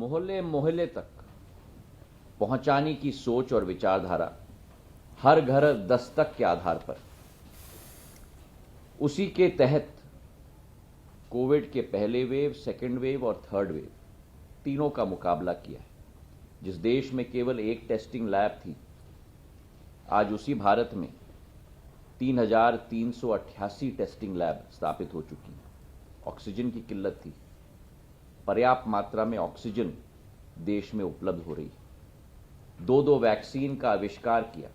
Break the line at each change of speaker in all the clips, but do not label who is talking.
मोहल्ले मोहल्ले तक पहुंचाने की सोच और विचारधारा, हर घर दस्तक के आधार पर, उसी के तहत कोविड के पहले वेव, सेकेंड वेव और थर्ड वेव तीनों का मुकाबला किया है। जिस देश में केवल एक टेस्टिंग लैब थी, आज उसी भारत में 3,388 टेस्टिंग लैब स्थापित हो चुकी हैं। ऑक्सीजन की किल्लत थी, पर्याप्त मात्रा में ऑक्सीजन देश में उपलब्ध हो रही है। दो वैक्सीन का आविष्कार किया,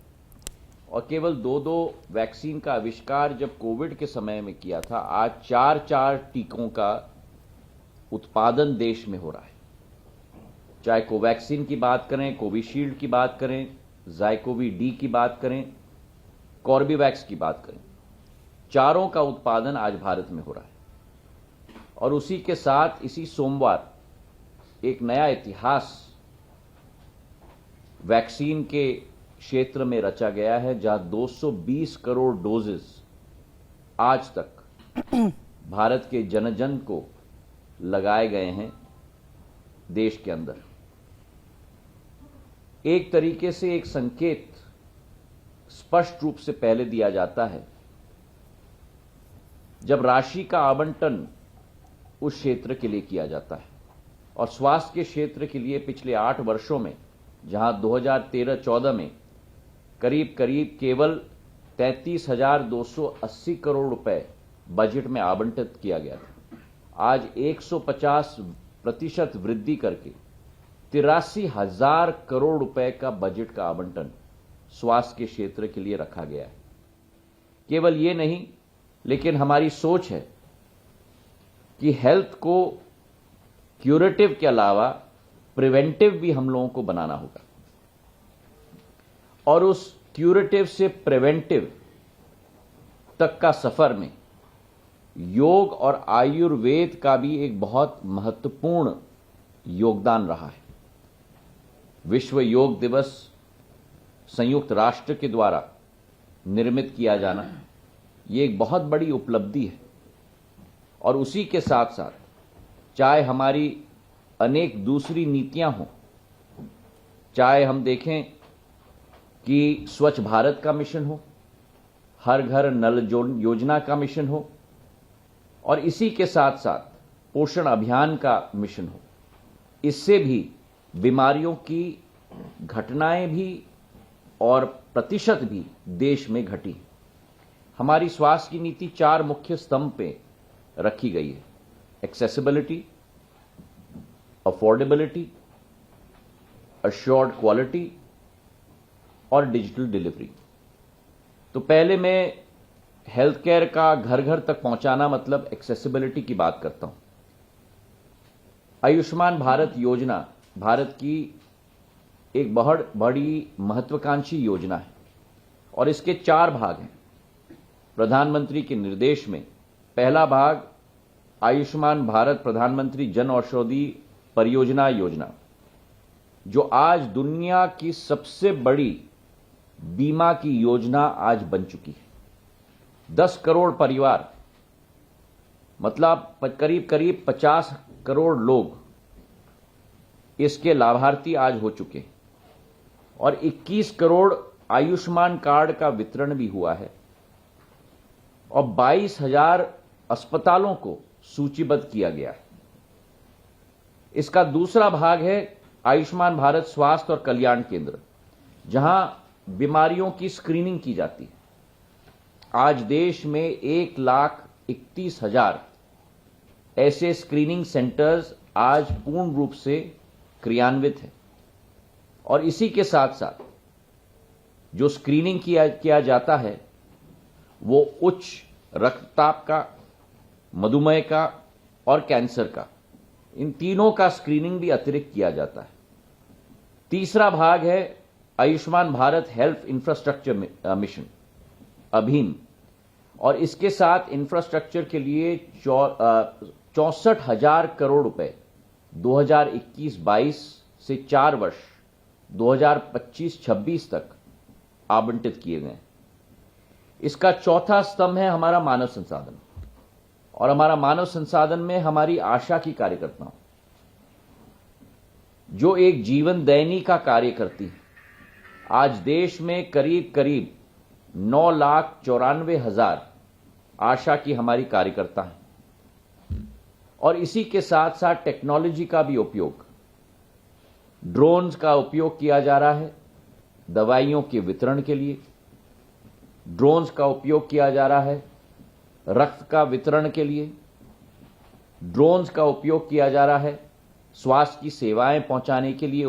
और केवल दो वैक्सीन का आविष्कार जब कोविड के समय में किया था, आज 4 टीकों का उत्पादन देश में हो रहा है। चाहे कोवैक्सीन की बात करें, कोविशील्ड की बात करें, ज़ाइकोवी डी की बात करें, कॉर्बेवैक्स की बात करें, चारों का उत्पादन आज भारत में हो रहा है। और उसी के साथ इसी सोमवार एक नया इतिहास वैक्सीन के क्षेत्र में रचा गया है, जहां 220 करोड़ डोजेस आज तक भारत के जन जन को लगाए गए हैं देश के अंदर। एक तरीके से एक संकेत स्पष्ट रूप से पहले दिया जाता है जब राशि का आवंटन उस क्षेत्र के लिए किया जाता है। और स्वास्थ्य के क्षेत्र के लिए पिछले 8 वर्षों में, जहां 2013-14 में करीब केवल 33,280 करोड़ रुपए बजट में आवंटित किया गया था, आज 150% वृद्धि करके 83,000 करोड़ रुपए का बजट का आवंटन स्वास्थ्य के क्षेत्र के लिए रखा गया है। केवल ये नहीं, लेकिन हमारी सोच है कि हेल्थ को क्यूरेटिव के अलावा प्रिवेंटिव भी हम लोगों को बनाना होगा, और उस क्यूरेटिव से प्रिवेंटिव तक का सफर में योग और आयुर्वेद का भी एक बहुत महत्वपूर्ण योगदान रहा है। विश्व योग दिवस संयुक्त राष्ट्र के द्वारा निर्मित किया जाना, ये एक बहुत बड़ी उपलब्धि है। और उसी के साथ साथ चाहे हमारी अनेक दूसरी नीतियां हों, चाहे हम देखें कि स्वच्छ भारत का मिशन हो, हर घर नल योजना का मिशन हो, और इसी के साथ साथ पोषण अभियान का मिशन हो, इससे भी बीमारियों की घटनाएं भी और प्रतिशत भी देश में घटी। हमारी स्वास्थ्य की नीति 4 मुख्य स्तंभ पे रखी गई है: एक्सेसिबिलिटी, अफोर्डेबिलिटी, अश्योर्ड क्वालिटी और डिजिटल डिलीवरी। तो पहले मैं हेल्थ केयर का घर घर तक पहुंचाना मतलब एक्सेसिबिलिटी की बात करता हूं। आयुष्मान भारत योजना भारत की एक बहुत बड़ी महत्वाकांक्षी योजना है, और इसके 4 भाग हैं। प्रधानमंत्री के निर्देश में पहला भाग आयुष्मान भारत प्रधानमंत्री जन औषधि परियोजना योजना, जो आज दुनिया की सबसे बड़ी बीमा की योजना आज बन चुकी है। 10 करोड़ परिवार, मतलब करीब 50 करोड़ लोग इसके लाभार्थी आज हो चुके हैं, और 21 करोड़ आयुष्मान कार्ड का वितरण भी हुआ है, और 22,000 अस्पतालों को सूचीबद्ध किया गया है। इसका दूसरा भाग है आयुष्मान भारत स्वास्थ्य और कल्याण केंद्र, जहां बीमारियों की स्क्रीनिंग की जाती है। आज देश में 1,31,000 ऐसे स्क्रीनिंग सेंटर्स आज पूर्ण रूप से क्रियान्वित है, और इसी के साथ साथ जो स्क्रीनिंग किया जाता है वो उच्च रक्तचाप का, मधुमेह का और कैंसर का, इन तीनों का स्क्रीनिंग भी अतिरिक्त किया जाता है। तीसरा भाग है Ayushman Bharat health infrastructure mission अभियान, और इसके साथ इंफ्रास्ट्रक्चर के लिए 64,000 करोड़ रुपए 2021-22 से 4 वर्ष 2025-26 तक आवंटित किए गए। इसका चौथा स्तंभ है हमारा मानव संसाधन, और हमारा मानव संसाधन में हमारी आशा की कार्यकर्ताओं, जो एक जीवन दैनी का कार्य करती है। आज देश में करीब करीब 9,94,000 आशा की हमारी कार्यकर्ता हैं और इसी के साथ साथ टेक्नोलॉजी का भी उपयोग, ड्रोन्स का उपयोग किया जा रहा है दवाइयों के वितरण के लिए, ड्रोन्स का उपयोग किया जा रहा है रक्त का वितरण के लिए, ड्रोन्स का उपयोग किया जा रहा है स्वास्थ्य की सेवाएं पहुंचाने के लिए।